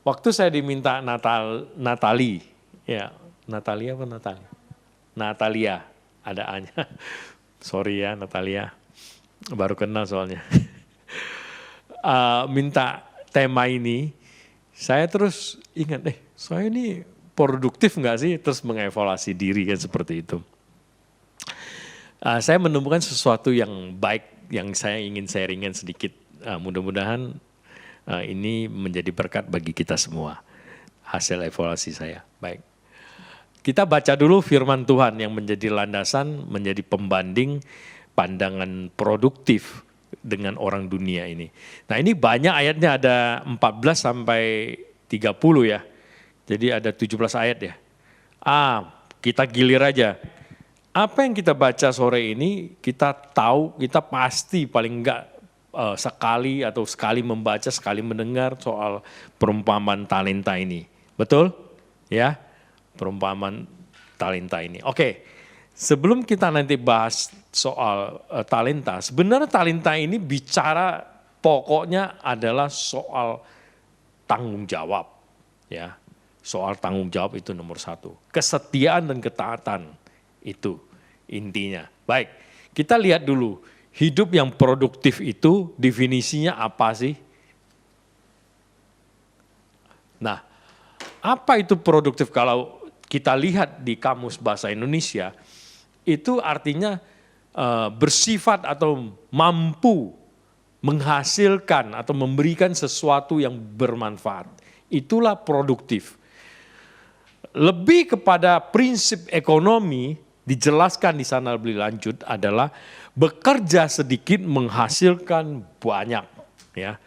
Waktu saya diminta Natali, ya Natalia apa Natali? Natalia, ada A-nya. Sorry ya Natalia, baru kenal soalnya. Minta tema ini, saya terus ingat, saya ini produktif nggak sih? Terus mengevaluasi diri kan seperti itu. Saya menemukan sesuatu yang baik yang saya ingin sharingkan sedikit. Mudah-mudahan ini menjadi berkat bagi kita semua. Hasil evaluasi saya. Baik. Kita baca dulu firman Tuhan yang menjadi landasan, menjadi pembanding pandangan produktif dengan orang dunia ini. Nah ini banyak ayatnya, ada 14 sampai 30 ya. Jadi ada 17 ayat ya. Kita gilir aja. Apa yang kita baca sore ini, kita tahu, kita pasti paling enggak sekali atau sekali membaca, sekali mendengar soal perumpamaan talenta ini. Betul? Ya, perumpamaan talenta ini. Oke, sebelum kita nanti bahas soal talenta, sebenarnya talenta ini bicara pokoknya adalah soal tanggung jawab. Ya, soal tanggung jawab itu nomor satu. Kesetiaan dan ketaatan itu intinya. Baik, kita lihat dulu hidup yang produktif itu definisinya apa sih? Nah, apa itu produktif? Kalau kita lihat di Kamus Bahasa Indonesia, itu artinya bersifat atau mampu menghasilkan atau memberikan sesuatu yang bermanfaat. Itulah produktif. Lebih kepada prinsip ekonomi, dijelaskan di sana lebih lanjut adalah bekerja sedikit menghasilkan banyak, ya.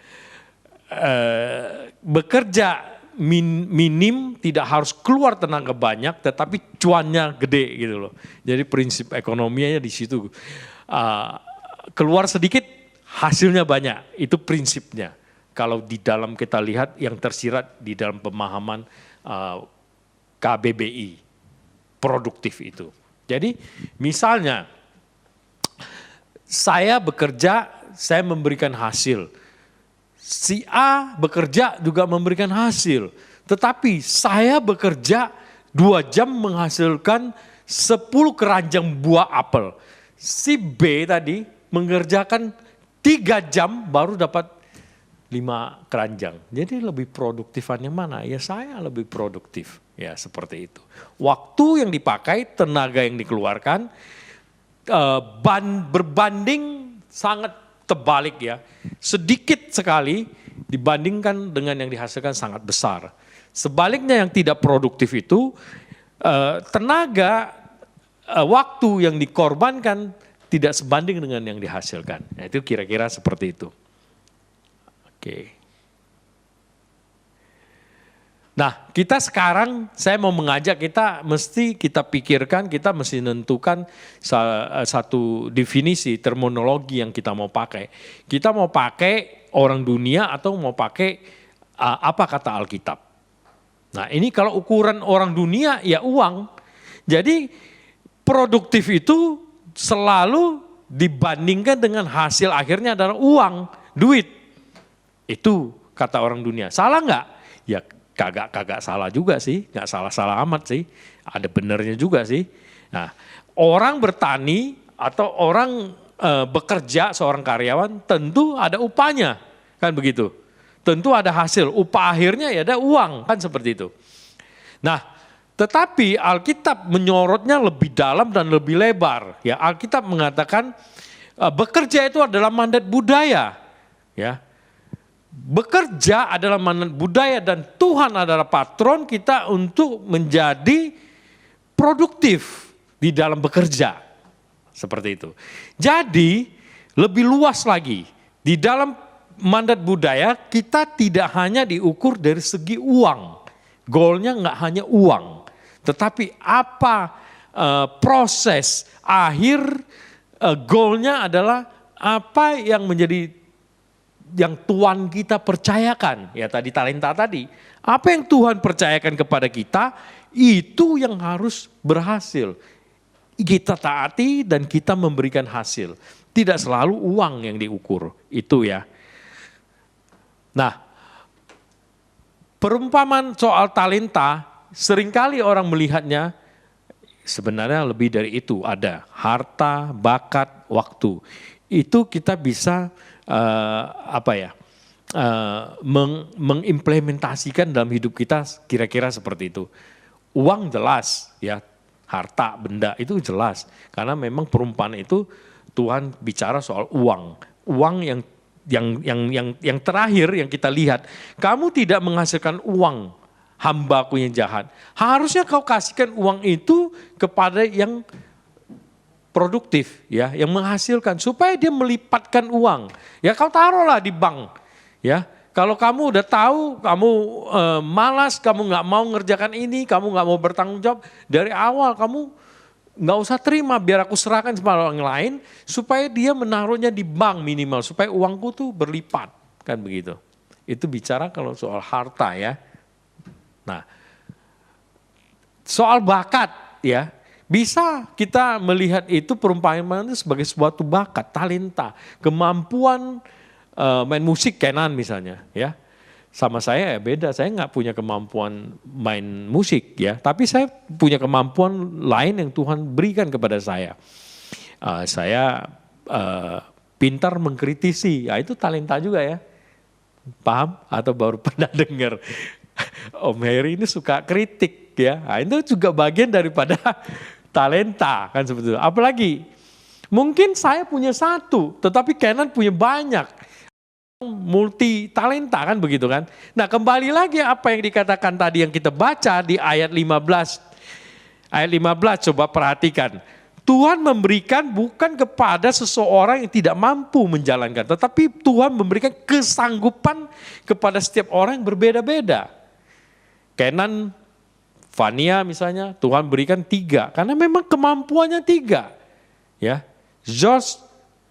Bekerja minim, tidak harus keluar tenaga banyak, tetapi cuannya gede gitu loh. Jadi prinsip ekonominya di situ, keluar sedikit, hasilnya banyak, itu prinsipnya. Kalau di dalam kita lihat yang tersirat di dalam pemahaman KBBI, produktif itu. Jadi misalnya saya bekerja, saya memberikan hasil. Si A bekerja juga memberikan hasil. Tetapi saya bekerja 2 jam menghasilkan 10 keranjang buah apel. Si B tadi mengerjakan 3 jam baru dapat 5 keranjang. Jadi lebih produktifan yang mana? Ya saya lebih produktif. Ya seperti itu. Waktu yang dipakai, tenaga yang dikeluarkan, berbanding sangat terbalik ya. Sedikit sekali dibandingkan dengan yang dihasilkan sangat besar. Sebaliknya yang tidak produktif itu, tenaga, waktu yang dikorbankan tidak sebanding dengan yang dihasilkan. Nah, itu kira-kira seperti itu. Oke. Nah, kita sekarang, saya mau mengajak kita pikirkan, kita mesti menentukan satu definisi, terminologi yang kita mau pakai. Kita mau pakai orang dunia atau mau pakai apa kata Alkitab. Nah, ini kalau ukuran orang dunia ya uang. Jadi produktif itu selalu dibandingkan dengan hasil akhirnya adalah uang, duit. Itu kata orang dunia. Salah nggak? Ya kagak salah juga sih, nggak salah-salah amat sih, ada benernya juga sih. Nah, orang bertani atau orang bekerja seorang karyawan tentu ada upahnya, kan begitu. Tentu ada hasil, upah akhirnya ya ada uang, kan seperti itu. Nah, tetapi Alkitab menyorotnya lebih dalam dan lebih lebar. Ya, Alkitab mengatakan bekerja itu adalah mandat budaya, ya. Bekerja adalah mandat budaya dan Tuhan adalah patron kita untuk menjadi produktif di dalam bekerja. Seperti itu. Jadi lebih luas lagi. Di dalam mandat budaya kita tidak hanya diukur dari segi uang. Goalnya nggak hanya uang. Tetapi apa proses akhir goalnya adalah apa yang menjadi yang Tuhan kita percayakan, ya tadi talenta tadi. Apa yang Tuhan percayakan kepada kita, itu yang harus berhasil. Kita taati dan kita memberikan hasil. Tidak selalu uang yang diukur, itu ya. Nah, Perumpamaan soal talenta, seringkali orang melihatnya sebenarnya lebih dari itu. Ada harta, bakat, waktu. Itu kita bisa mengimplementasikan dalam hidup kita kira-kira seperti itu. Uang jelas ya, harta, benda itu jelas. Karena memang perumpamaan itu Tuhan bicara soal uang. Uang yang terakhir yang kita lihat, kamu tidak menghasilkan uang, hambaku yang jahat. Harusnya kau kasihkan uang itu kepada yang produktif ya, yang menghasilkan supaya dia melipatkan uang. Ya kau taruhlah di bank ya. Kalau kamu udah tahu, kamu malas, kamu nggak mau ngerjakan ini, kamu nggak mau bertanggung jawab dari awal, kamu nggak usah terima, biar aku serahkan sama orang lain supaya dia menaruhnya di bank minimal supaya uangku tuh berlipat, kan begitu. Itu bicara kalau soal harta ya. Nah, soal bakat ya, bisa kita melihat itu perumpamaan itu sebagai suatu bakat, talenta, kemampuan main musik Kenan misalnya ya. Sama saya ya beda, saya nggak punya kemampuan main musik ya, tapi saya punya kemampuan lain yang Tuhan berikan kepada saya. Saya pintar mengkritisi, ya itu talenta juga ya. Paham atau baru pernah dengar? Om Heri ini suka kritik ya, nah, itu juga bagian daripada talenta kan sebetulnya. Apalagi mungkin saya punya satu, tetapi Kenan punya banyak. Multi talenta kan begitu kan. Nah kembali lagi apa yang dikatakan tadi yang kita baca di ayat 15. Ayat 15 coba perhatikan. Tuhan memberikan bukan kepada seseorang yang tidak mampu menjalankan. Tetapi Tuhan memberikan kesanggupan kepada setiap orang yang berbeda-beda. Kenan, Fania misalnya Tuhan berikan 3. Karena memang kemampuannya 3. Ya, George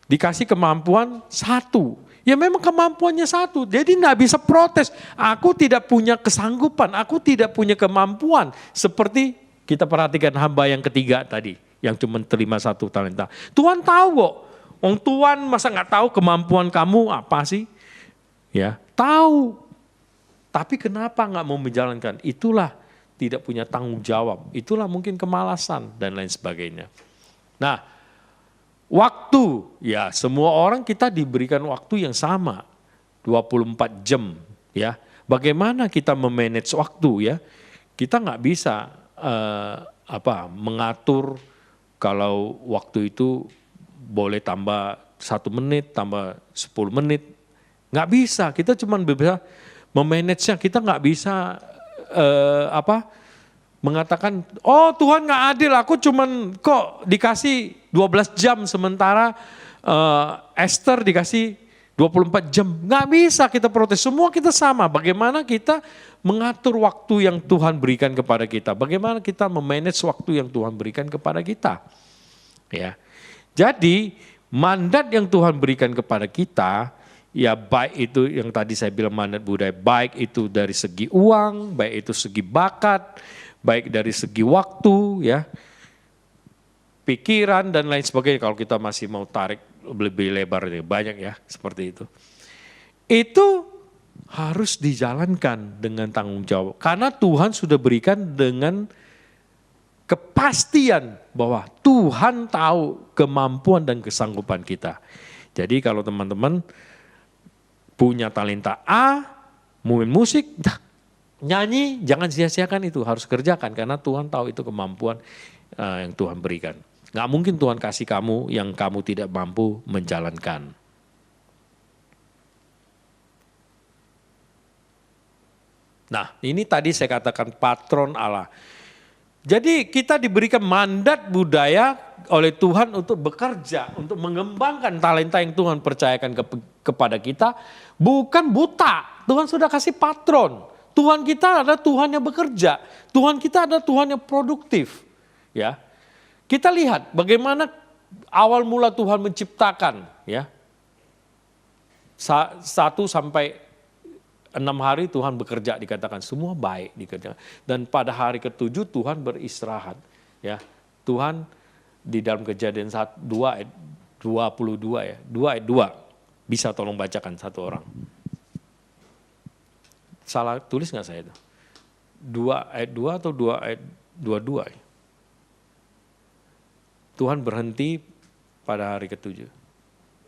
dikasih kemampuan 1. Ya memang kemampuannya 1, jadi tidak bisa protes. Aku tidak punya kesanggupan, aku tidak punya kemampuan. Seperti kita perhatikan hamba yang ketiga tadi, yang cuma terima 1 talenta. Tuhan tahu kok, Tuhan masa nggak tahu kemampuan kamu apa sih? Ya tahu, tapi kenapa nggak mau menjalankan? Itulah tidak punya tanggung jawab, itulah mungkin kemalasan dan lain sebagainya. Nah, waktu, ya semua orang kita diberikan waktu yang sama, 24 jam ya. Bagaimana kita memanage waktu ya? Kita nggak bisa mengatur kalau waktu itu boleh tambah 1 menit, tambah 10 menit. Nggak bisa, kita cuma bisa memanage-nya, kita nggak bisa mengatakan, oh Tuhan nggak adil, aku cuman kok dikasih 12 jam sementara Esther dikasih 24 jam. Nggak bisa kita protes, semua kita sama. Bagaimana kita mengatur waktu yang Tuhan berikan kepada kita. Bagaimana kita memanage waktu yang Tuhan berikan kepada kita. Ya. Jadi mandat yang Tuhan berikan kepada kita, ya baik itu yang tadi saya bilang mandat budaya, baik itu dari segi uang, baik itu segi bakat, baik dari segi waktu ya, pikiran dan lain sebagainya. Kalau kita masih mau tarik lebih lebar, banyak ya seperti itu. Itu harus dijalankan dengan tanggung jawab. Karena Tuhan sudah berikan dengan kepastian bahwa Tuhan tahu kemampuan dan kesanggupan kita. Jadi kalau teman-teman punya talenta A, main musik, nyanyi, jangan sia-siakan itu, harus kerjakan karena Tuhan tahu itu kemampuan yang Tuhan berikan. Nggak mungkin Tuhan kasih kamu yang kamu tidak mampu menjalankan. Nah ini tadi saya katakan patron Allah. Jadi kita diberikan mandat budaya oleh Tuhan untuk bekerja, untuk mengembangkan talenta yang Tuhan percayakan kepada kita. Bukan buta, Tuhan sudah kasih patron. Tuhan kita adalah Tuhan yang bekerja. Tuhan kita adalah Tuhan yang produktif. Ya, kita lihat bagaimana awal mula Tuhan menciptakan. Ya, 1 sampai 6 hari Tuhan bekerja, dikatakan semua baik dikerjakan. Dan pada hari ke-7 Tuhan beristirahat. Ya, Tuhan di dalam Kejadian 2 ayat 22 ya, 2 ayat 2. Bisa tolong bacakan satu orang. Salah tulis nggak saya itu? 2 ayat 2 atau 2 ayat 22 ya? Tuhan berhenti pada hari ke-7.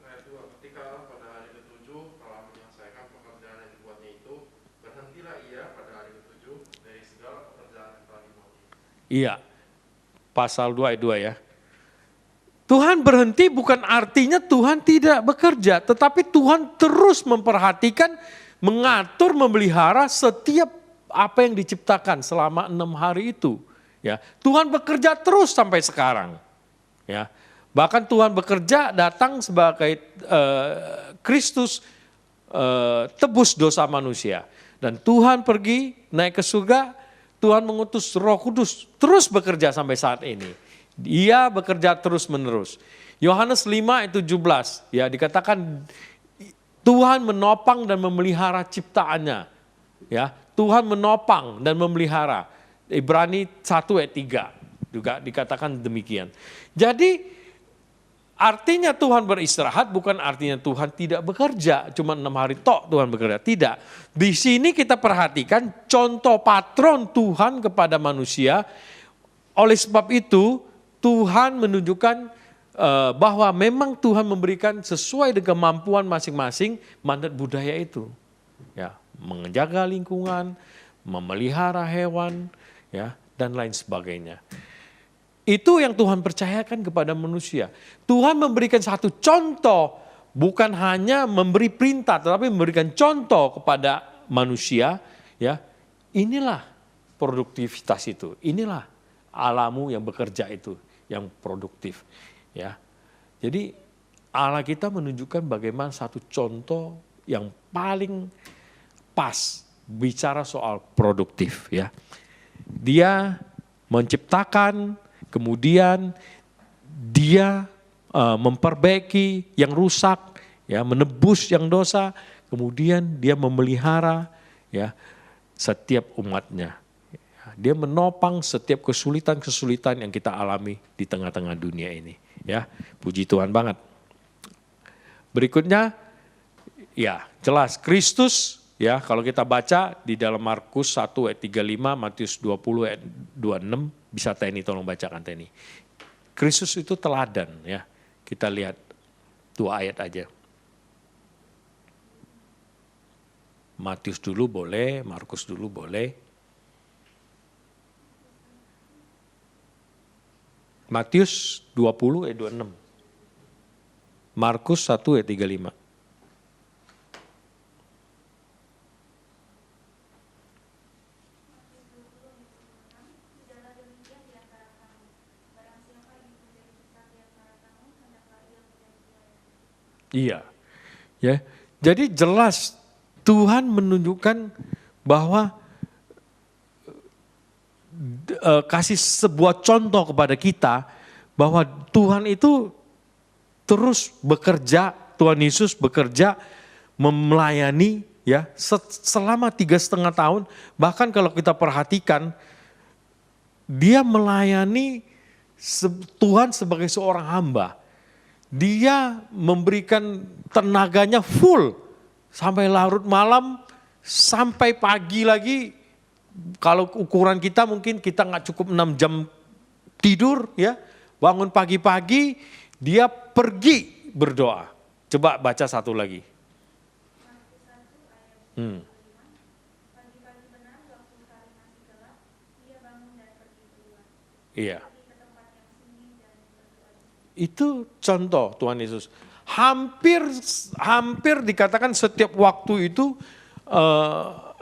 Ayat 2, ketika pada hari ke-7 telah menyelesaikan pekerjaan yang dibuatnya itu, berhentilah ia pada hari ke-7 dari segala pekerjaan yang telah dibuatnya. Iya, pasal 2 ayat 2 ya. Tuhan berhenti bukan artinya Tuhan tidak bekerja, tetapi Tuhan terus memperhatikan, mengatur, memelihara setiap apa yang diciptakan selama 6 hari itu. Ya, Tuhan bekerja terus sampai sekarang. Ya, bahkan Tuhan bekerja datang sebagai Kristus tebus dosa manusia. Dan Tuhan pergi naik ke surga, Tuhan mengutus Roh Kudus terus bekerja sampai saat ini. Dia bekerja terus menerus. Yohanes 5 ayat 17 ya dikatakan Tuhan menopang dan memelihara ciptaannya. Ya, Tuhan menopang dan memelihara. Ibrani 1 ayat 3 juga dikatakan demikian. Jadi artinya Tuhan beristirahat bukan artinya Tuhan tidak bekerja. Cuma 6 hari tok Tuhan bekerja. Tidak. Di sini kita perhatikan contoh patron Tuhan kepada manusia. Oleh sebab itu Tuhan menunjukkan bahwa memang Tuhan memberikan sesuai dengan kemampuan masing-masing mandat budaya itu. Ya, menjaga lingkungan, memelihara hewan, ya, dan lain sebagainya. Itu yang Tuhan percayakan kepada manusia. Tuhan memberikan satu contoh, bukan hanya memberi perintah, tetapi memberikan contoh kepada manusia. Ya, inilah produktivitas itu, inilah alamu yang bekerja itu, yang produktif. Ya, jadi Allah kita menunjukkan bagaimana satu contoh yang paling pas bicara soal produktif. Ya, Dia menciptakan, kemudian Dia memperbaiki yang rusak, ya, menebus yang dosa, kemudian Dia memelihara, ya, setiap umatnya. Dia menopang setiap kesulitan-kesulitan yang kita alami di tengah-tengah dunia ini. Ya, puji Tuhan banget. Berikutnya, ya jelas Kristus, ya kalau kita baca di dalam Markus 1 ayat 35, Matius 20 ayat 26, bisa Teni tolong bacakan Teni. Kristus itu teladan, ya. Kita lihat 2 ayat aja. Matius dulu boleh, Markus dulu boleh. Matius 20 ayat 26. Markus 1 ayat 35. Iya. Ya. Jadi jelas Tuhan menunjukkan bahwa kasih sebuah contoh kepada kita bahwa Tuhan itu terus bekerja, Tuhan Yesus bekerja melayani, ya, selama 3,5 tahun. Bahkan kalau kita perhatikan, Dia melayani Tuhan sebagai seorang hamba. Dia memberikan tenaganya full sampai larut malam, sampai pagi lagi. Kalau ukuran kita mungkin kita nggak cukup 6 jam tidur, ya, bangun pagi-pagi, dia pergi berdoa. Coba baca satu lagi. Iya. Itu contoh Tuhan Yesus. Hampir dikatakan setiap waktu itu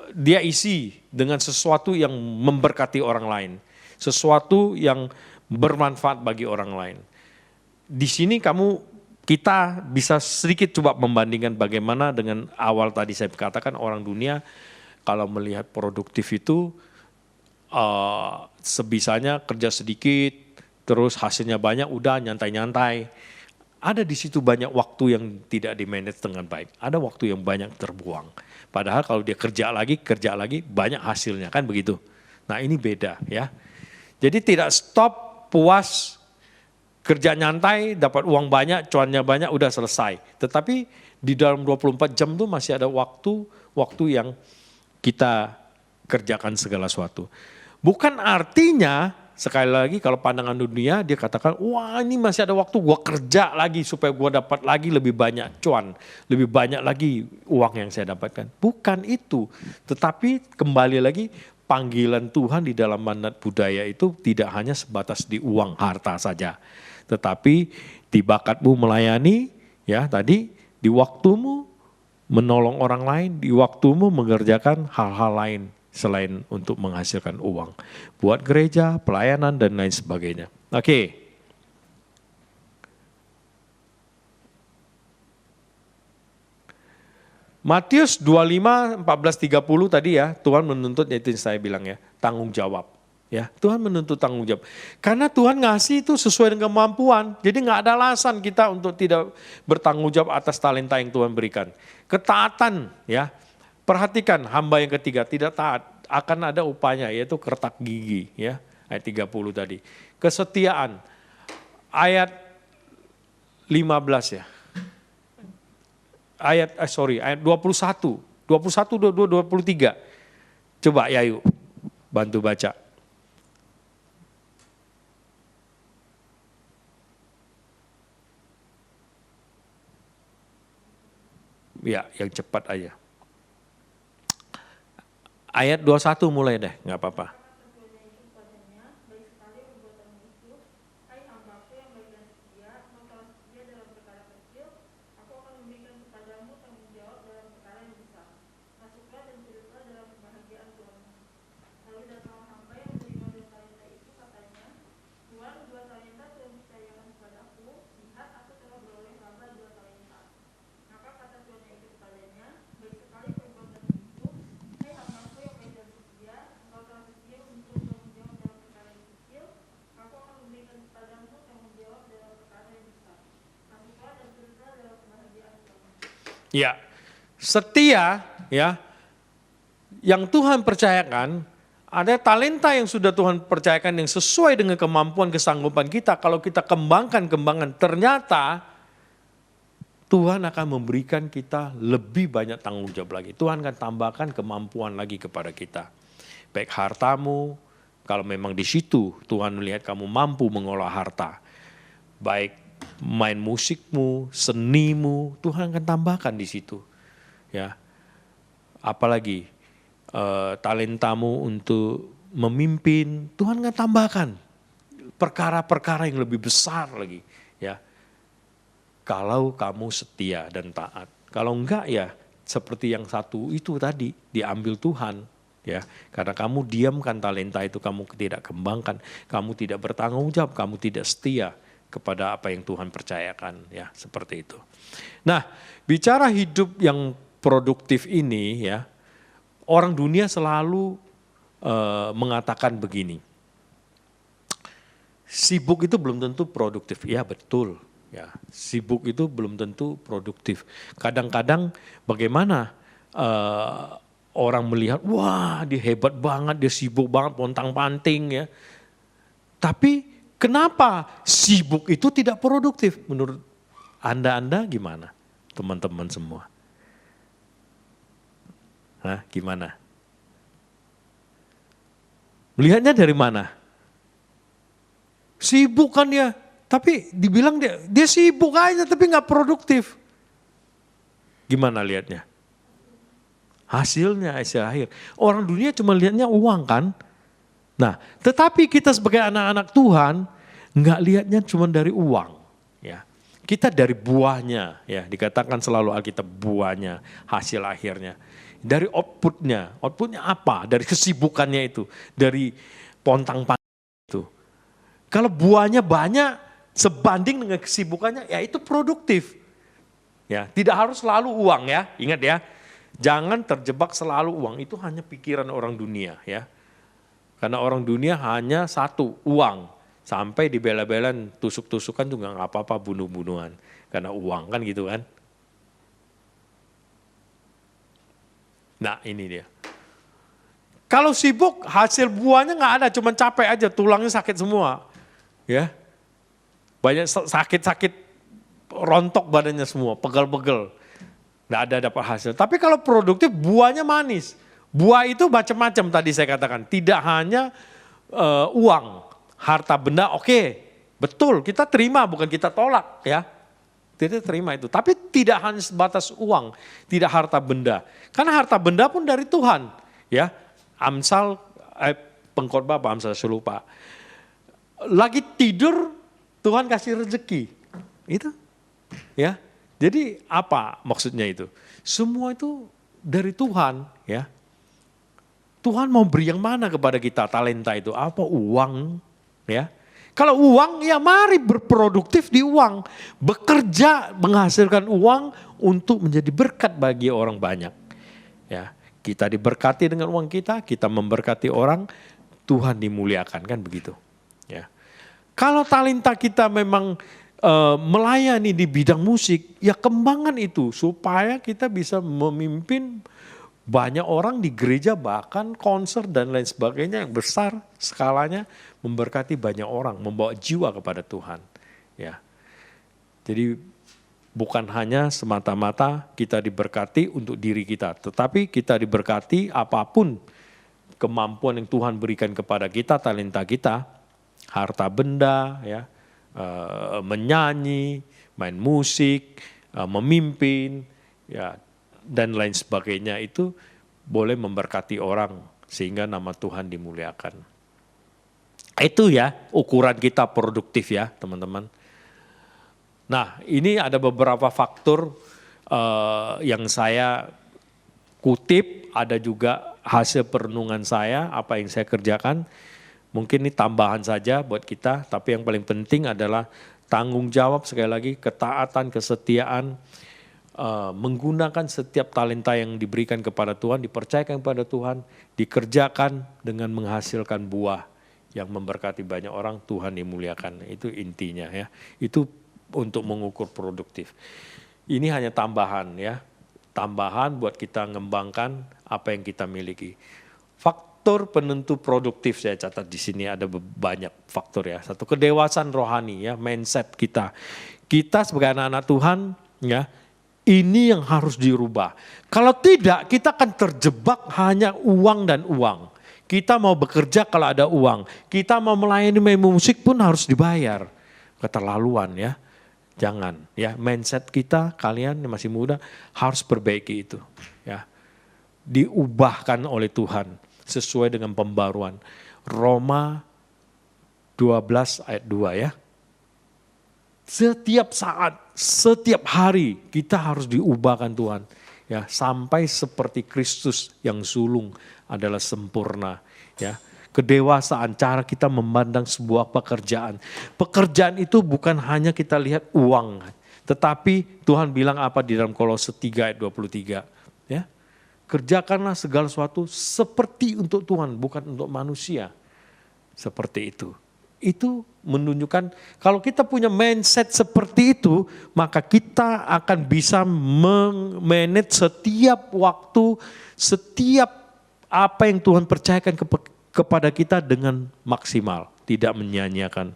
dia isi dengan sesuatu yang memberkati orang lain. Sesuatu yang bermanfaat bagi orang lain. Di sini kita bisa sedikit coba membandingkan bagaimana dengan awal tadi saya katakan orang dunia kalau melihat produktif itu sebisanya kerja sedikit, terus hasilnya banyak, udah nyantai-nyantai. Ada di situ banyak waktu yang tidak di-manage dengan baik. Ada waktu yang banyak terbuang. Padahal kalau dia kerja lagi, banyak hasilnya, kan begitu. Nah ini beda, ya. Jadi tidak stop, puas, kerja nyantai, dapat uang banyak, cuannya banyak, udah selesai. Tetapi di dalam 24 jam itu masih ada waktu yang kita kerjakan segala sesuatu. Bukan artinya, sekali lagi kalau pandangan dunia dia katakan, wah ini masih ada waktu gue kerja lagi supaya gue dapat lagi lebih banyak cuan, lebih banyak lagi uang yang saya dapatkan. Bukan itu, tetapi kembali lagi panggilan Tuhan di dalam mandat budaya itu tidak hanya sebatas di uang harta saja. Tetapi di bakatmu melayani, ya tadi di waktumu menolong orang lain, di waktumu mengerjakan hal-hal lain selain untuk menghasilkan uang. Buat gereja, pelayanan, dan lain sebagainya. Oke. Matius 25, 14, 30 tadi ya, Tuhan menuntut, itu yang saya bilang ya, tanggung jawab. Ya, Tuhan menuntut tanggung jawab. Karena Tuhan ngasih itu sesuai dengan kemampuan. Jadi nggak ada alasan kita untuk tidak bertanggung jawab atas talenta yang Tuhan berikan. Ketaatan ya. Perhatikan hamba yang ketiga tidak taat, akan ada upahnya yaitu kertak gigi ya. Ayat 30 tadi. Kesetiaan. Ayat 15 ya. Ayat 21. 21, 22, 23. Coba Yayu bantu baca. Ya, yang cepat aja. Ayat 21 mulai deh, nggak apa-apa. Ya, setia ya, yang Tuhan percayakan, ada talenta yang sudah Tuhan percayakan yang sesuai dengan kemampuan kesanggupan kita. Kalau kita kembangkan, ternyata Tuhan akan memberikan kita lebih banyak tanggung jawab lagi. Tuhan akan tambahkan kemampuan lagi kepada kita. Baik hartamu, kalau memang di situ Tuhan melihat kamu mampu mengolah harta. Baik main musikmu, senimu, Tuhan akan tambahkan di situ. Ya, apalagi talentamu untuk memimpin, Tuhan akan tambahkan perkara-perkara yang lebih besar lagi. Ya, kalau kamu setia dan taat. Kalau enggak ya seperti yang satu itu tadi diambil Tuhan. Ya, karena kamu diamkan talenta itu, kamu tidak kembangkan, kamu tidak bertanggung jawab, kamu tidak setia kepada apa yang Tuhan percayakan, ya seperti itu. Nah, bicara hidup yang produktif ini ya, orang dunia selalu mengatakan begini, sibuk itu belum tentu produktif. Ya betul, ya sibuk itu belum tentu produktif. Kadang-kadang bagaimana orang melihat, wah dia hebat banget, dia sibuk banget, pontang-panting ya. Tapi kenapa sibuk itu tidak produktif? Menurut Anda gimana? Teman-teman semua. Hah, gimana? Melihatnya dari mana? Sibuk kan dia, tapi dibilang dia sibuk aja tapi gak produktif. Gimana lihatnya? Hasil akhir. Orang dunia cuma lihatnya uang kan? Nah, tetapi kita sebagai anak-anak Tuhan nggak lihatnya cuma dari uang, ya. Kita dari buahnya, ya. Dikatakan selalu Alkitab buahnya, hasil akhirnya. Dari outputnya apa? Dari kesibukannya itu, dari pontang-panting itu. Kalau buahnya banyak sebanding dengan kesibukannya, ya itu produktif. Ya, tidak harus selalu uang ya, ingat ya. Jangan terjebak selalu uang, itu hanya pikiran orang dunia ya. Karena orang dunia hanya satu, uang. Sampai dibela-belan tusuk-tusukan juga gak apa-apa, bunuh-bunuhan. Karena uang kan gitu kan. Nah ini dia. Kalau sibuk hasil buahnya gak ada, cuma capek aja, tulangnya sakit semua. Ya, banyak sakit-sakit, rontok badannya semua, pegel-pegel. Gak ada dapat hasil. Tapi kalau produktif buahnya manis. Buah itu macam-macam tadi saya katakan. Tidak hanya uang, harta benda, oke, betul kita terima bukan kita tolak ya. Tidak terima itu. Tapi tidak hanya sebatas uang, tidak harta benda. Karena harta benda pun dari Tuhan. Ya, Amsal, pengkhotbah apa Amsal, saya lupa. Lagi tidur, Tuhan kasih rezeki. Itu, ya. Jadi apa maksudnya itu? Semua itu dari Tuhan, ya. Tuhan mau beri yang mana kepada kita talenta itu? Apa uang, ya? Kalau uang, ya mari berproduktif di uang. Bekerja menghasilkan uang untuk menjadi berkat bagi orang banyak. Ya, kita diberkati dengan uang kita memberkati orang, Tuhan dimuliakan, kan begitu. Ya. Kalau talenta kita memang melayani di bidang musik, ya kembangkan itu supaya kita bisa memimpin banyak orang di gereja, bahkan konser dan lain sebagainya yang besar skalanya, memberkati banyak orang, membawa jiwa kepada Tuhan. Ya, jadi bukan hanya semata-mata kita diberkati untuk diri kita, tetapi kita diberkati apapun kemampuan yang Tuhan berikan kepada kita, talenta kita, harta benda, ya, menyanyi, main musik, memimpin, ya, dan lain sebagainya, itu boleh memberkati orang sehingga nama Tuhan dimuliakan. Itu ya ukuran kita produktif ya teman-teman. Nah, ini ada beberapa faktor yang saya kutip, ada juga hasil perenungan saya, apa yang saya kerjakan. Mungkin ini tambahan saja buat kita, tapi yang paling penting adalah tanggung jawab, sekali lagi ketaatan, kesetiaan, menggunakan setiap talenta yang diberikan kepada Tuhan, dipercayakan kepada Tuhan, dikerjakan dengan menghasilkan buah yang memberkati banyak orang, Tuhan dimuliakan. Itu intinya ya. Itu untuk mengukur produktif. Ini hanya tambahan ya. Tambahan buat kita mengembangkan apa yang kita miliki. Faktor penentu produktif saya catat di sini ada banyak faktor ya. Satu, kedewasaan rohani ya, mindset kita. Kita sebagai anak-anak Tuhan ya, ini yang harus dirubah. Kalau tidak, kita akan terjebak hanya uang dan uang. Kita mau bekerja kalau ada uang. Kita mau melayani main musik pun harus dibayar. Keterlaluan ya. Jangan ya, mindset kita, kalian yang masih muda harus perbaiki itu. Ya. Diubahkan oleh Tuhan sesuai dengan pembaruan. Roma 12 ayat 2 ya. Setiap saat, setiap hari kita harus diubahkan Tuhan. Ya, sampai seperti Kristus yang sulung adalah sempurna. Ya, kedewasaan, cara kita memandang sebuah pekerjaan. Pekerjaan itu bukan hanya kita lihat uang, tetapi Tuhan bilang apa di dalam Kolose 3 ayat 23. Ya, kerjakanlah segala sesuatu seperti untuk Tuhan, bukan untuk manusia. Seperti itu. Itu menunjukkan kalau kita punya mindset seperti itu, maka kita akan bisa memanage setiap waktu, setiap apa yang Tuhan percayakan kepada kita dengan maksimal, tidak menyia-nyiakan.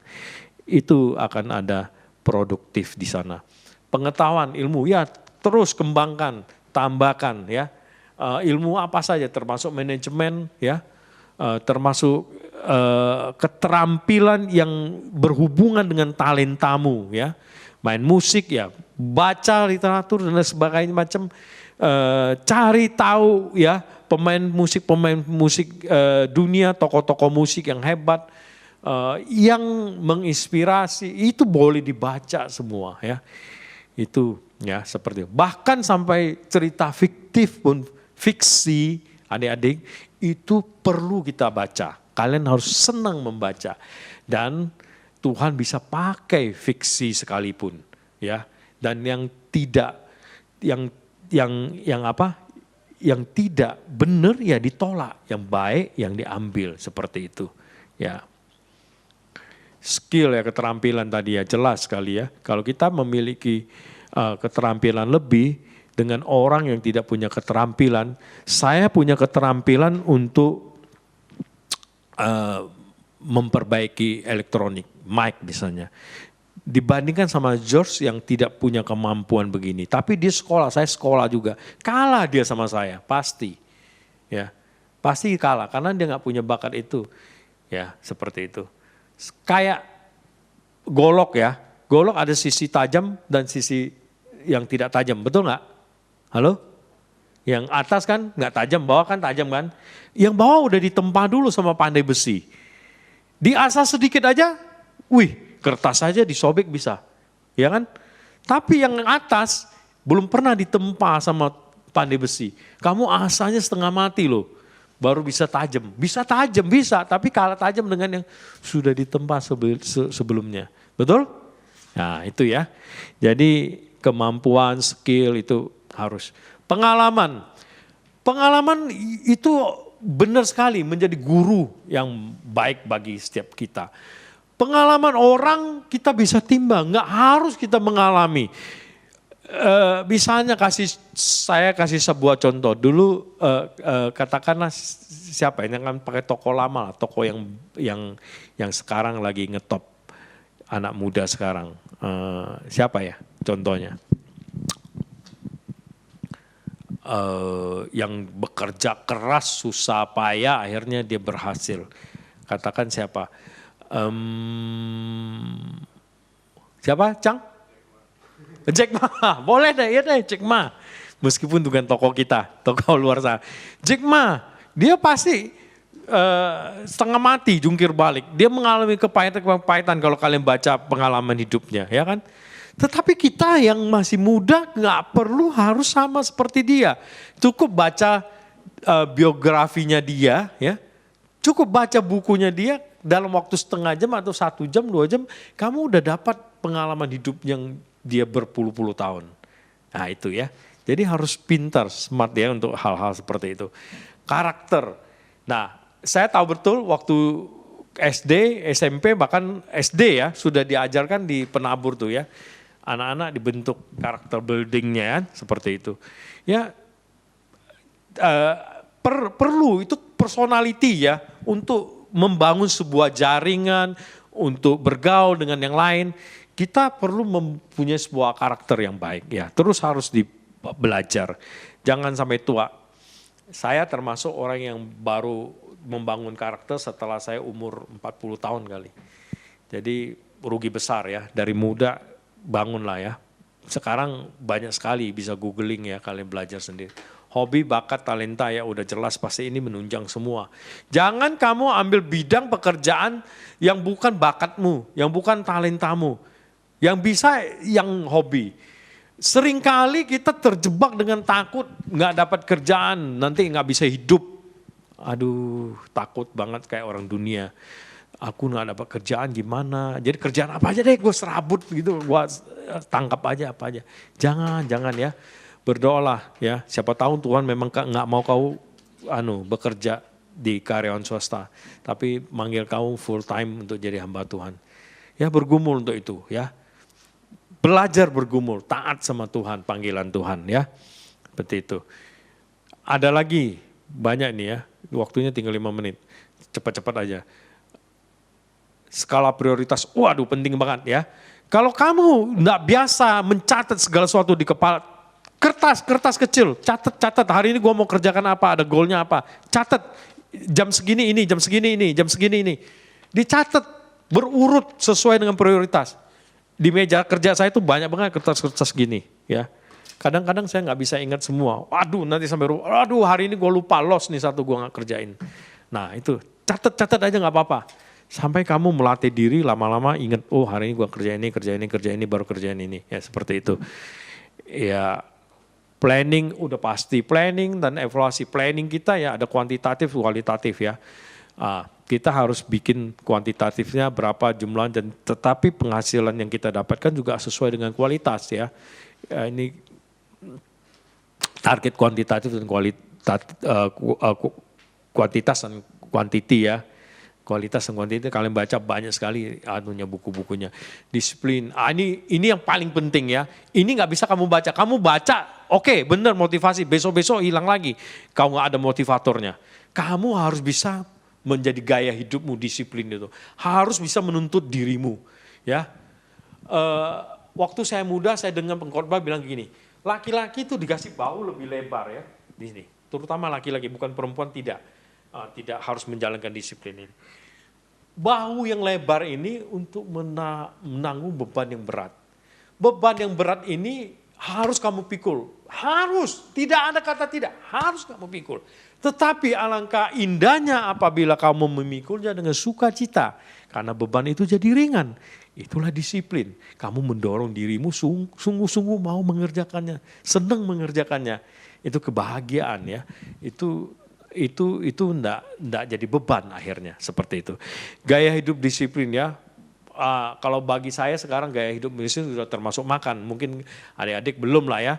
Itu akan ada produktif di sana. Pengetahuan, ilmu, ya terus kembangkan, tambahkan ya. Ilmu apa saja, termasuk manajemen ya, termasuk keterampilan yang berhubungan dengan talentamu ya, main musik ya, baca literatur dan sebagainya macam, cari tahu ya pemain musik dunia, tokoh-tokoh musik yang hebat, yang menginspirasi, itu boleh dibaca semua ya, itu ya seperti itu. Bahkan sampai cerita fiktif pun, fiksi adik-adik itu perlu kita baca. Kalian harus senang membaca, dan Tuhan bisa pakai fiksi sekalipun, ya. Dan yang tidak, yang apa? Yang tidak benar ya ditolak, yang baik yang diambil, seperti itu, ya. Skill ya, keterampilan tadi ya jelas sekali ya. Kalau kita memiliki keterampilan lebih dengan orang yang tidak punya keterampilan, saya punya keterampilan untuk memperbaiki elektronik, mic misalnya. Dibandingkan sama George yang tidak punya kemampuan begini. Tapi dia sekolah, saya sekolah juga. Kalah dia sama saya, pasti. Ya. Pasti kalah karena dia nggak punya bakat itu. Ya, seperti itu. Kayak golok ya. Golok ada sisi tajam dan sisi yang tidak tajam. Betul nggak? Halo? Yang atas kan nggak tajam, bawah kan tajam kan? Yang bawah udah ditempa dulu sama pandai besi. Diasah sedikit aja, wih, kertas aja disobek bisa. Ya kan? Tapi yang atas belum pernah ditempa sama pandai besi. Kamu asahnya setengah mati loh. Baru bisa tajam. Bisa tajam, bisa. Tapi kalah tajam dengan yang sudah ditempa sebelumnya. Betul? Nah itu ya. Jadi kemampuan, skill itu harus. Pengalaman. Pengalaman itu benar sekali menjadi guru yang baik bagi setiap kita. Pengalaman orang kita bisa timbang, nggak harus kita mengalami. Misalnya saya kasih sebuah contoh. Dulu katakanlah siapa ini kan pakai toko lama lah, toko yang sekarang lagi ngetop anak muda sekarang. Siapa ya contohnya? Yang bekerja keras, susah payah, akhirnya dia berhasil. Katakan siapa? Siapa, Cang? Jack Ma, boleh deh, ya deh Jack Ma. Meskipun bukan toko kita, toko luar sana. Jack Ma, dia pasti setengah mati jungkir balik. Dia mengalami kepahitan kalau kalian baca pengalaman hidupnya, ya kan? Tetapi kita yang masih muda nggak perlu harus sama seperti dia. Cukup baca biografinya dia, ya. Cukup baca bukunya dia dalam waktu setengah jam atau 1 jam, 2 jam, kamu udah dapat pengalaman hidup yang dia berpuluh-puluh tahun. Nah itu ya. Jadi harus pintar, smart ya untuk hal-hal seperti itu. Karakter. Nah saya tahu betul waktu SD, SMP bahkan SD ya sudah diajarkan di penabur tuh ya. Anak-anak dibentuk karakter buildingnya kan seperti itu. Ya perlu itu personality ya untuk membangun sebuah jaringan, untuk bergaul dengan yang lain. Kita perlu mempunyai sebuah karakter yang baik ya. Terus harus belajar. Jangan sampai tua. Saya termasuk orang yang baru membangun karakter setelah saya umur 40 tahun kali. Jadi rugi besar ya, dari muda bangunlah ya. Sekarang banyak sekali bisa googling ya, kalian belajar sendiri. Hobi, bakat, talenta ya udah jelas pasti ini menunjang semua. Jangan kamu ambil bidang pekerjaan yang bukan bakatmu, yang bukan talentamu. Yang bisa yang hobi. Seringkali kita terjebak dengan takut nggak dapat kerjaan, nanti nggak bisa hidup. Aduh takut banget kayak orang dunia. Aku nggak dapat kerjaan gimana, jadi kerjaan apa aja deh gue serabut gitu, gue tangkap aja apa aja. Jangan ya, berdoalah ya, siapa tahu Tuhan memang nggak mau kau bekerja di karyawan swasta, tapi manggil kau full time untuk jadi hamba Tuhan. Ya bergumul untuk itu ya, belajar bergumul, taat sama Tuhan, panggilan Tuhan ya, seperti itu. Ada lagi banyak nih ya, waktunya tinggal 5 menit, cepat-cepat aja. Skala prioritas, waduh penting banget ya. Kalau kamu enggak biasa mencatat segala sesuatu di kepala, kertas kecil, catat hari ini gue mau kerjakan apa, ada goalnya apa, catat jam segini ini, jam segini ini, jam segini ini. Dicatat berurut sesuai dengan prioritas. Di meja kerja saya itu banyak banget kertas-kertas gini ya. Kadang-kadang saya nggak bisa ingat semua, waduh nanti sampai, waduh hari ini gue lupa, lost nih satu gue nggak kerjain. Nah itu, catat aja nggak apa-apa. Sampai kamu melatih diri lama-lama ingat, oh hari ini gue kerja ini, baru kerjain ini. Ya seperti itu. Ya planning udah pasti, planning dan evaluasi. Planning kita ya ada kuantitatif, kualitatif ya. Kita harus bikin kuantitatifnya berapa jumlah, dan tetapi penghasilan yang kita dapatkan juga sesuai dengan kualitas ya. Ini target kuantitatif dan kuantitas dan kuantiti ya. Kualitas dan kuantitas kalian baca banyak sekali buku-bukunya. Disiplin, ini yang paling penting ya. Ini nggak bisa kamu baca. Kamu baca, oke, benar motivasi. Besok-besok hilang lagi. Kamu nggak ada motivatornya. Kamu harus bisa menjadi gaya hidupmu, disiplin itu. Harus bisa menuntut dirimu. Ya, waktu saya muda saya dengar pengkhotbah bilang gini, laki-laki itu dikasih bahu lebih lebar ya di sini. Terutama laki-laki, bukan perempuan tidak. tidak harus menjalankan disiplin ini. Bahu yang lebar ini untuk menanggung beban yang berat. Beban yang berat ini harus kamu pikul. Harus, tidak ada kata tidak, harus kamu pikul. Tetapi alangkah indahnya apabila kamu memikulnya dengan sukacita. Karena beban itu jadi ringan. Itulah disiplin. Kamu mendorong dirimu sungguh-sungguh mau mengerjakannya. Senang mengerjakannya. Itu kebahagiaan ya. Itu enggak jadi beban akhirnya, seperti itu. Gaya hidup disiplin ya, kalau bagi saya sekarang gaya hidup disiplin sudah termasuk makan, mungkin adik-adik belum lah ya.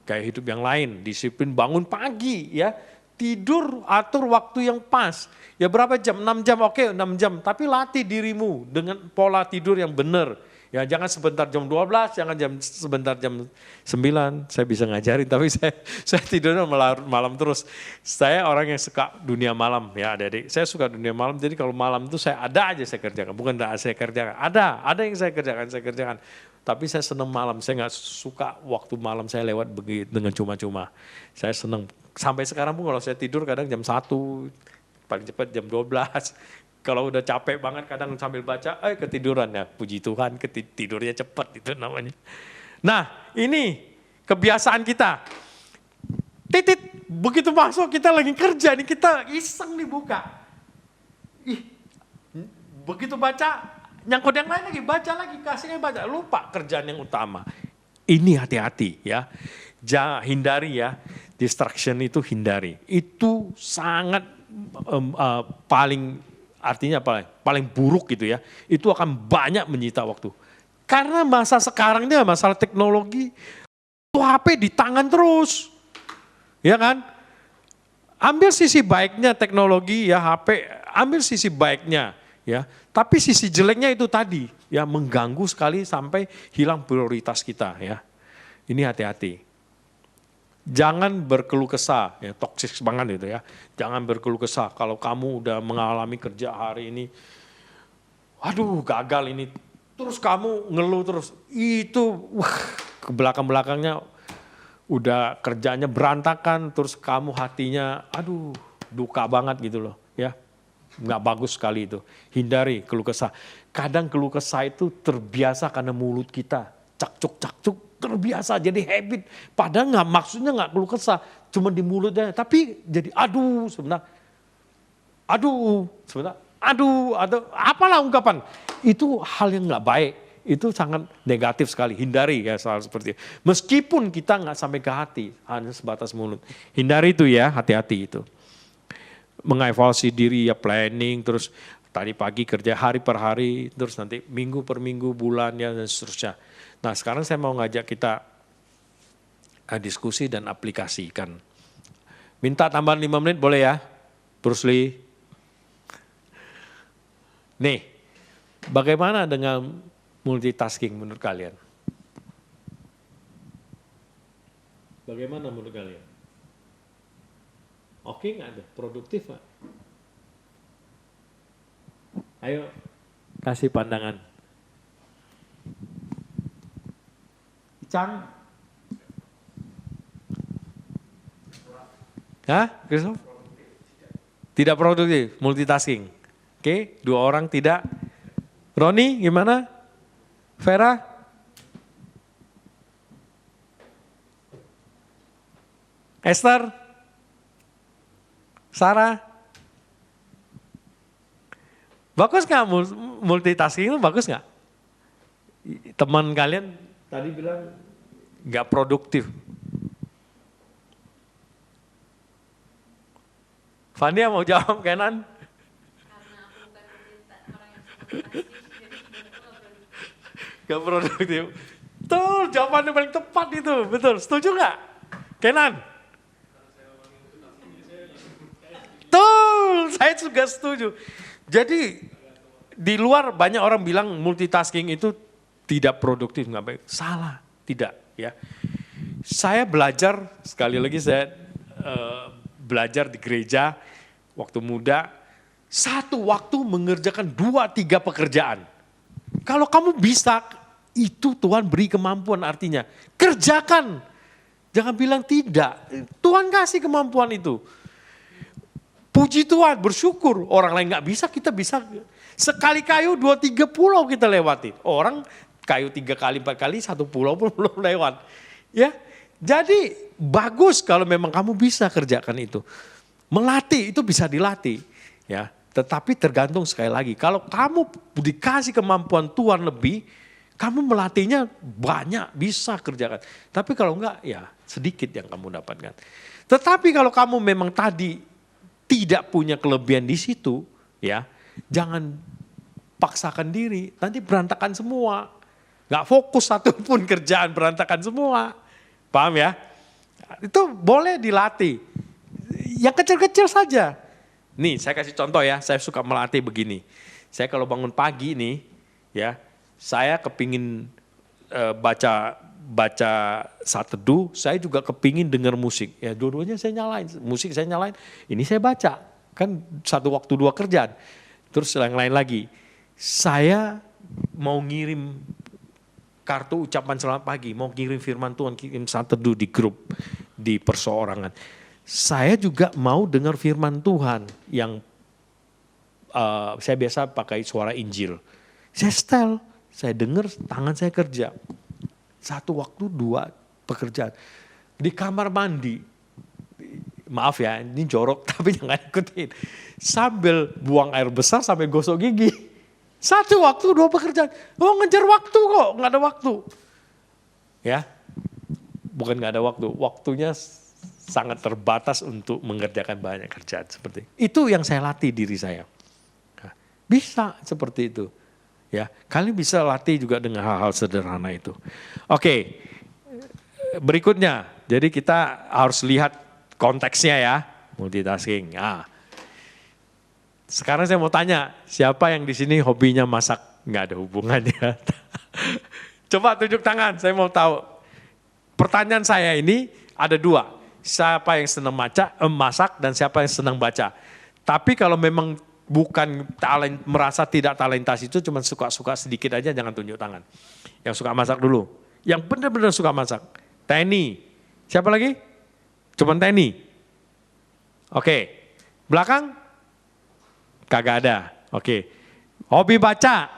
Gaya hidup yang lain, disiplin bangun pagi ya, tidur atur waktu yang pas. Ya berapa jam? 6 jam, oke 6 jam, tapi latih dirimu dengan pola tidur yang benar. Ya jangan sebentar jam 12, jangan sebentar jam 9, saya bisa ngajarin tapi saya tidurnya malam terus. Saya orang yang suka dunia malam ya adik-adik, saya suka dunia malam, jadi kalau malam itu saya ada aja saya kerjakan, bukan tidak saya kerjakan, ada yang saya kerjakan. Tapi saya senang malam, saya nggak suka waktu malam saya lewat begitu dengan cuma-cuma. Saya senang, sampai sekarang pun kalau saya tidur kadang jam 1, paling cepat jam 12. Kalau udah capek banget kadang sambil baca, ketiduran ya, puji Tuhan tidurnya cepat itu namanya. Nah ini kebiasaan kita. Titit, begitu masuk kita lagi kerja nih, kita iseng nih buka. Begitu baca, nyangkut yang lain lagi, baca lagi, kasihnya baca, lupa kerjaan yang utama. Ini hati-hati ya, jangan hindari ya, distraction itu hindari. Itu sangat artinya paling buruk gitu ya, itu akan banyak menyita waktu. Karena masa sekarang ini masalah teknologi, itu HP di tangan terus, ya kan? Ambil sisi baiknya teknologi ya HP, ambil sisi baiknya ya. Tapi sisi jeleknya itu tadi ya, mengganggu sekali sampai hilang prioritas kita ya. Ini hati-hati. Jangan berkeluh kesah, ya toksik banget itu ya. Jangan berkeluh kesah kalau kamu udah mengalami kerja hari ini, aduh gagal ini, terus kamu ngeluh terus, itu ke belakang-belakangnya udah kerjanya berantakan, terus kamu hatinya, aduh duka banget gitu loh ya. Nggak bagus sekali itu, hindari keluh kesah. Kadang keluh kesah itu terbiasa karena mulut kita, cakcuk-cakcuk, terbiasa jadi habit, padahal maksudnya nggak keluh kesah, cuma di mulutnya, tapi jadi aduh, apalah ungkapan, itu hal yang nggak baik, itu sangat negatif sekali, hindari ya soal seperti itu. Meskipun kita nggak sampai ke hati, hanya sebatas mulut, hindari itu ya, hati-hati itu. Mengevaluasi diri ya, planning, terus tadi pagi kerja hari per hari, terus nanti minggu per minggu, bulan ya dan seterusnya. Nah sekarang saya mau ngajak kita diskusi dan aplikasikan. Minta tambahan 5 menit boleh ya, Bruce Lee? Nih, bagaimana dengan multitasking menurut kalian? Bagaimana menurut kalian? Oke nggak ada? Produktif nggak? Ayo, kasih pandangan. Cang? Hah? Christoph? Tidak produktif, multitasking. Oke, 2 orang tidak. Roni gimana? Vera? Esther? Sarah? Bagus nggak multitasking itu, bagus nggak? Teman kalian tadi bilang nggak produktif. Fania mau jawab Kenan? Karena aku bukan orang yang multitasking, jadi Gak produktif. Tuh jawabannya paling tepat itu, betul. Setuju nggak? Kenan? Tuh, saya juga setuju. Jadi di luar banyak orang bilang multitasking itu tidak produktif, nggak baik. Salah, tidak ya. Saya belajar, sekali lagi saya belajar di gereja waktu muda, satu waktu mengerjakan 2-3 pekerjaan. Kalau kamu bisa, itu Tuhan beri kemampuan artinya. Kerjakan, jangan bilang tidak. Tuhan kasih kemampuan itu. Puji Tuhan, bersyukur. Orang lain nggak bisa, kita bisa. Sekali kayu 2-3 pulau kita lewatin. Orang kayu 3 kali 4 kali 1 pulau pun belum lewat. Ya, jadi bagus kalau memang kamu bisa kerjakan itu. Melatih itu bisa dilatih. Ya, tetapi tergantung sekali lagi. Kalau kamu dikasih kemampuan Tuhan lebih, kamu melatihnya banyak, bisa kerjakan. Tapi kalau enggak, ya sedikit yang kamu dapatkan. Tetapi kalau kamu memang tadi tidak punya kelebihan di situ, ya jangan paksakan diri. Nanti berantakan semua. Enggak fokus satupun kerjaan, berantakan semua. Paham ya? Itu boleh dilatih. Yang kecil-kecil saja. Nih saya kasih contoh ya, saya suka melatih begini. Saya kalau bangun pagi nih, ya saya kepingin baca saat teduh, saya juga kepingin dengar musik. Ya dua-duanya saya nyalain, musik saya nyalain, ini saya baca. Kan satu waktu 2 kerjaan. Terus yang lain lagi, saya mau ngirim kartu ucapan selamat pagi, mau kirim firman Tuhan, kirim saat teduh di grup, di perseorangan. Saya juga mau dengar firman Tuhan yang saya biasa pakai suara Injil. Saya setel. Saya dengar, tangan saya kerja. Satu waktu 2 pekerjaan. Di kamar mandi, maaf ya ini jorok tapi jangan ikutin. Sambil buang air besar sampai gosok gigi. Satu waktu 2 pekerjaan. Oh ngejar waktu kok, gak ada waktu. Ya, bukan gak ada waktu. Waktunya sangat terbatas untuk mengerjakan banyak kerjaan seperti itu. Yang saya latih diri saya. Nah, bisa seperti itu. Ya, kalian bisa latih juga dengan hal-hal sederhana itu. Oke, berikutnya. Jadi kita harus lihat konteksnya ya, multitasking. Nah, sekarang saya mau tanya, siapa yang di sini hobinya masak? Nggak ada hubungannya. Coba tunjuk tangan, saya mau tahu. Pertanyaan saya ini ada 2. Siapa yang senang masak dan siapa yang senang baca. Tapi kalau memang bukan merasa tidak talentas itu cuma suka-suka sedikit aja, jangan tunjuk tangan. Yang suka masak dulu. Yang benar-benar suka masak. Teni. Siapa lagi? Cuman Teni. Oke. Belakang? Kagak ada. Oke. Hobi baca.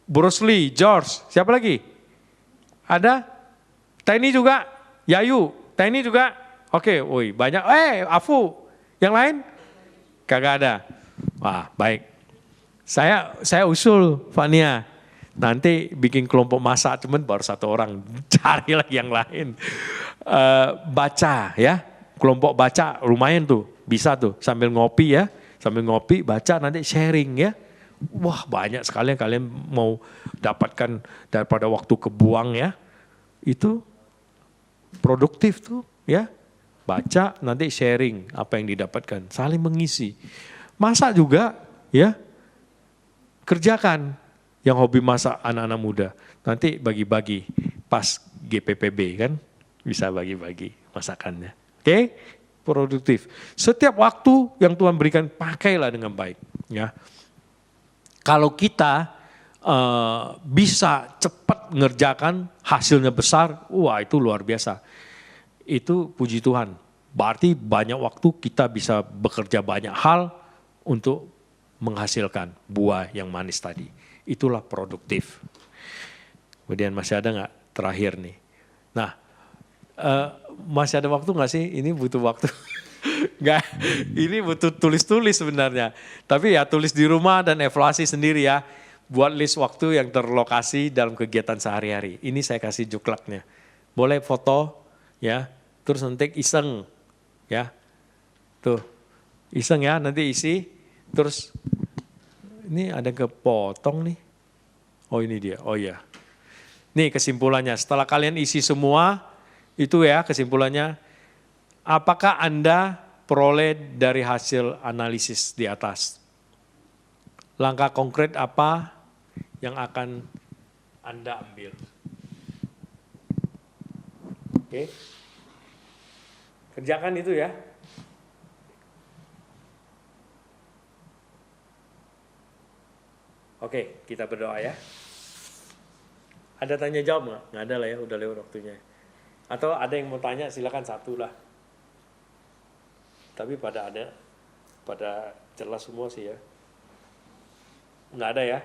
Bruce Lee, George. Siapa lagi? Ada? Teni juga? Yayu. Teni juga? Oke. Woi, banyak. Afu. Yang lain? Kagak ada. Wah, baik. Saya usul Fania. Nanti bikin kelompok masak, cuman baru 1 orang. Cari lagi yang lain. Baca ya. Kelompok baca lumayan tuh. Bisa tuh sambil ngopi ya. Sambil ngopi baca nanti sharing ya. Wah, banyak sekali yang kalian mau dapatkan daripada waktu kebuang ya. Itu produktif tuh ya. Baca, nanti sharing apa yang didapatkan, saling mengisi. Masak juga, ya, kerjakan yang hobi masak anak-anak muda. Nanti bagi-bagi, pas GPPB kan, bisa bagi-bagi masakannya. Oke, produktif. Setiap waktu yang Tuhan berikan, pakailah dengan baik. Ya, kalau kita bisa cepat mengerjakan, hasilnya besar, wah itu luar biasa. Itu puji Tuhan. Berarti banyak waktu kita bisa bekerja banyak hal untuk menghasilkan buah yang manis tadi. Itulah produktif. Kemudian masih ada nggak terakhir nih? Nah, masih ada waktu nggak sih? Ini butuh waktu. Nggak, ini butuh tulis-tulis sebenarnya. Tapi ya tulis di rumah dan evaluasi sendiri ya. Buat list waktu yang terlokasi dalam kegiatan sehari-hari. Ini saya kasih juklaknya. Boleh foto ya. Terus nanti iseng, ya, tuh, iseng ya, nanti isi, terus, ini ada kepotong nih, oh ini dia, oh iya. Nih kesimpulannya, setelah kalian isi semua, itu ya kesimpulannya, apakah Anda peroleh dari hasil analisis di atas? Langkah konkret apa yang akan Anda ambil? Oke. Kerjakan itu ya. Oke, kita berdoa ya. Ada tanya jawab nggak? Nggak ada lah ya, udah lewat waktunya. Atau ada yang mau tanya, silakan 1 lah. tapi pada jelas semua sih ya. Nggak ada ya?